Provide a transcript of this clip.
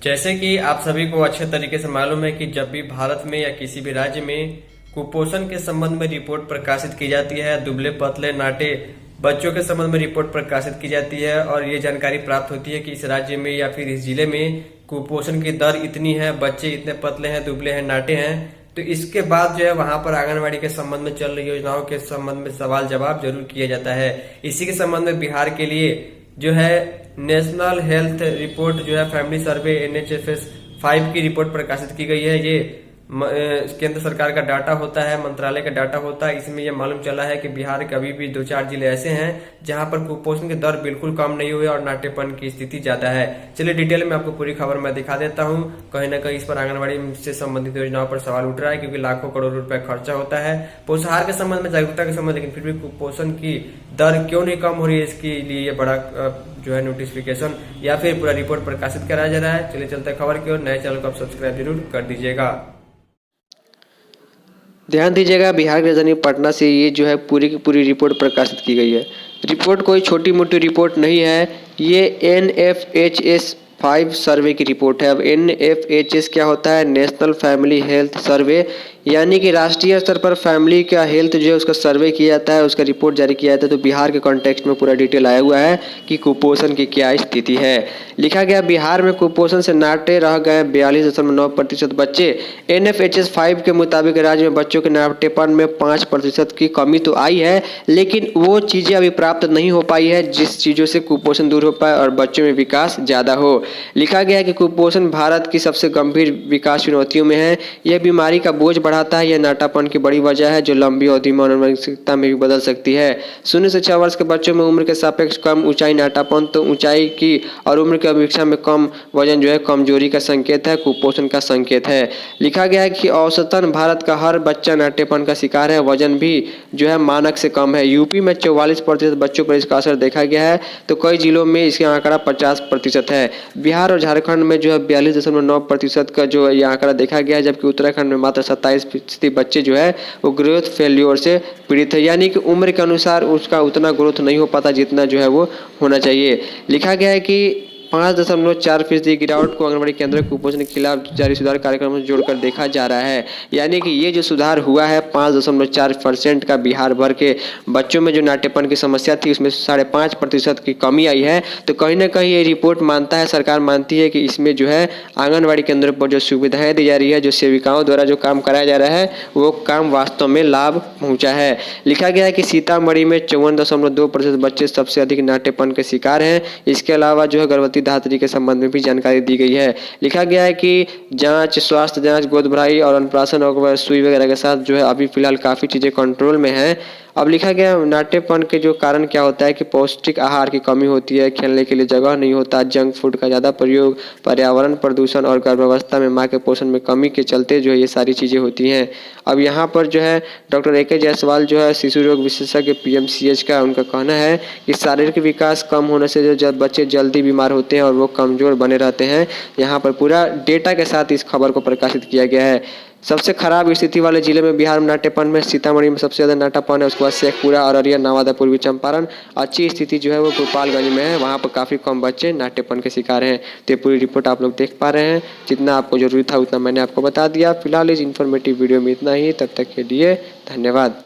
जैसे कि आप सभी को अच्छे तरीके से मालूम है कि जब भी भारत में या किसी भी राज्य में कुपोषण के संबंध में रिपोर्ट प्रकाशित की जाती है, दुबले पतले नाटे बच्चों के संबंध में रिपोर्ट प्रकाशित की जाती है और ये जानकारी प्राप्त होती है कि इस राज्य में या फिर इस जिले में कुपोषण की दर इतनी है, बच्चे इतने पतले हैं, दुबले हैं, नाटे हैं, तो इसके बाद जो है वहां पर आंगनबाड़ी के संबंध में चल रही योजनाओं के संबंध में सवाल जवाब जरूर किया जाता है। इसी के संबंध में बिहार के लिए जो है नेशनल हेल्थ रिपोर्ट जो है फैमिली सर्वे NHFS 5 की रिपोर्ट प्रकाशित की गई है। ये केंद्र सरकार का डाटा होता है, मंत्रालय का डाटा होता है। इसमें यह मालूम चला है कि बिहार के अभी भी 2-4 जिले ऐसे हैं जहां पर कुपोषण की दर बिल्कुल कम नहीं हुई और नाटेपन की स्थिति ज्यादा है। चलिए डिटेल में आपको पूरी खबर मैं दिखा देता हूं। कहीं ना कहीं इस पर आंगनबाड़ी से संबंधित योजनाओं पर सवाल उठ रहा है क्योंकि लाखों करोड़ रुपए खर्चा होता है पोषाहार के संबंध में, जागरूकता के संबंध, लेकिन फिर भी कुपोषण की दर क्यों नहीं कम हो रही है, इसके लिए ये बड़ा जो है नोटिफिकेशन या फिर पूरा रिपोर्ट प्रकाशित कराया जा रहा है। चलिए चलते खबर की ओर। नए चैनल को आप सब्सक्राइब जरूर कर दीजिएगा। ध्यान दीजिएगा, बिहार की राजधानी पटना से ये जो है पूरी की पूरी रिपोर्ट प्रकाशित की गई है। रिपोर्ट कोई छोटी मोटी रिपोर्ट नहीं है, ये NFHS 5 सर्वे की रिपोर्ट है। अब NFHS क्या होता है? नेशनल फैमिली हेल्थ सर्वे, यानी कि राष्ट्रीय स्तर पर फैमिली का हेल्थ जो है उसका सर्वे किया जाता है, उसका रिपोर्ट जारी किया जाता है। तो बिहार के कॉन्टेक्स्ट में पूरा डिटेल आया हुआ है कि कुपोषण की क्या स्थिति है। लिखा गया बिहार में कुपोषण से नाटे रह गए 42.9% बच्चे। NFHS 5 के मुताबिक राज्य में बच्चों के नाटेपन में 5% की कमी तो आई है, लेकिन वो चीज़ें अभी प्राप्त नहीं हो पाई है जिस चीज़ों से कुपोषण दूर हो पाए और बच्चों में विकास ज़्यादा हो। लिखा गया है कि कुपोषण भारत की सबसे गंभीर विकास चुनौतियों में है। यह बीमारी का बोझ बढ़ाता है। यह नाटापन की बड़ी वजह है जो लंबी अवधि में आनुवंशिकता में भी बदल सकती है। 0 से 6 वर्ष के बच्चों में उम्र के सापेक्ष कम ऊंचाई नाटापन तो ऊंचाई की और उम्र की अपेक्षा में कम वजन जो है कमजोरी का संकेत है, कुपोषण का संकेत है। लिखा गया है कि औसतन भारत का हर बच्चा नाटेपन का शिकार है। वजन भी जो है मानक से कम है। यूपी में 44% बच्चों पर इसका असर देखा गया है, तो कई जिलों में इसका आंकड़ा 50% है। बिहार और झारखंड में जो है 42.9% का जो ये आंकड़ा देखा गया है, जबकि उत्तराखंड में मात्र 27% बच्चे जो है वो ग्रोथ फेल्योर से पीड़ित है, यानी कि उम्र के अनुसार उसका उतना ग्रोथ नहीं हो पाता जितना जो है वो होना चाहिए। लिखा गया है कि 5.4% गिरावट को आंगनबाड़ी केंद्र कुपोषण के खिलाफ जारी सुधार कार्यक्रम में जोड़कर देखा जा रहा है। यानी कि ये जो सुधार हुआ है 5.4% का बिहार भर के बच्चों में जो नाटेपन की समस्या थी उसमें 5.5% की कमी आई है। तो कहीं ना कहीं ये रिपोर्ट मानता है, सरकार मानती है कि इसमें जो है आंगनबाड़ी केंद्र पर जो सुविधाएं दी जा रही है, जो सेविकाओं द्वारा जो काम कराया जा रहा है, वो काम वास्तव में लाभ पहुँचा है। लिखा गया है कि सीतामढ़ी में 54.2% बच्चे सबसे अधिक नाटेपन के शिकार हैं। इसके अलावा जो है गर्भवती धात्री के संबंध में भी जानकारी दी गई है। लिखा गया है कि जांच, स्वास्थ्य जांच, गोद भराई और अन्नप्राशन और सुई वगैरह के साथ जो है अभी फिलहाल काफ़ी चीज़ें कंट्रोल में हैं। अब लिखा गया नाटेपन के जो कारण क्या होता है कि पौष्टिक आहार की कमी होती है, खेलने के लिए जगह नहीं होता, जंक फूड का ज़्यादा प्रयोग, पर्यावरण प्रदूषण और गर्भावस्था में माँ के पोषण में कमी के चलते जो है ये सारी चीज़ें होती हैं। अब यहाँ पर जो है डॉक्टर AK जायसवाल जो है शिशु रोग विशेषज्ञ PMCH का, उनका कहना है कि शारीरिक विकास कम होने से जो बच्चे जल्दी बीमार होते हैं और वो कमज़ोर बने रहते हैं। यहाँ पर पूरा डेटा के साथ इस खबर को प्रकाशित किया गया है। सबसे खराब स्थिति वाले जिले में बिहार में नाटेपन में सीतामढ़ी में सबसे ज़्यादा नाटापन है, उसके बाद शेखपुरा, अररिया, नवादा, पूर्वी चंपारण। अच्छी स्थिति जो है वो गोपालगंज में है, वहाँ पर काफ़ी कम बच्चे नाटेपन के शिकार हैं। तो ये पूरी रिपोर्ट आप लोग देख पा रहे हैं। जितना आपको जरूरी था उतना मैंने आपको बता दिया। फिलहाल इस इन्फॉर्मेटिव वीडियो में इतना ही। तब तक के लिए धन्यवाद।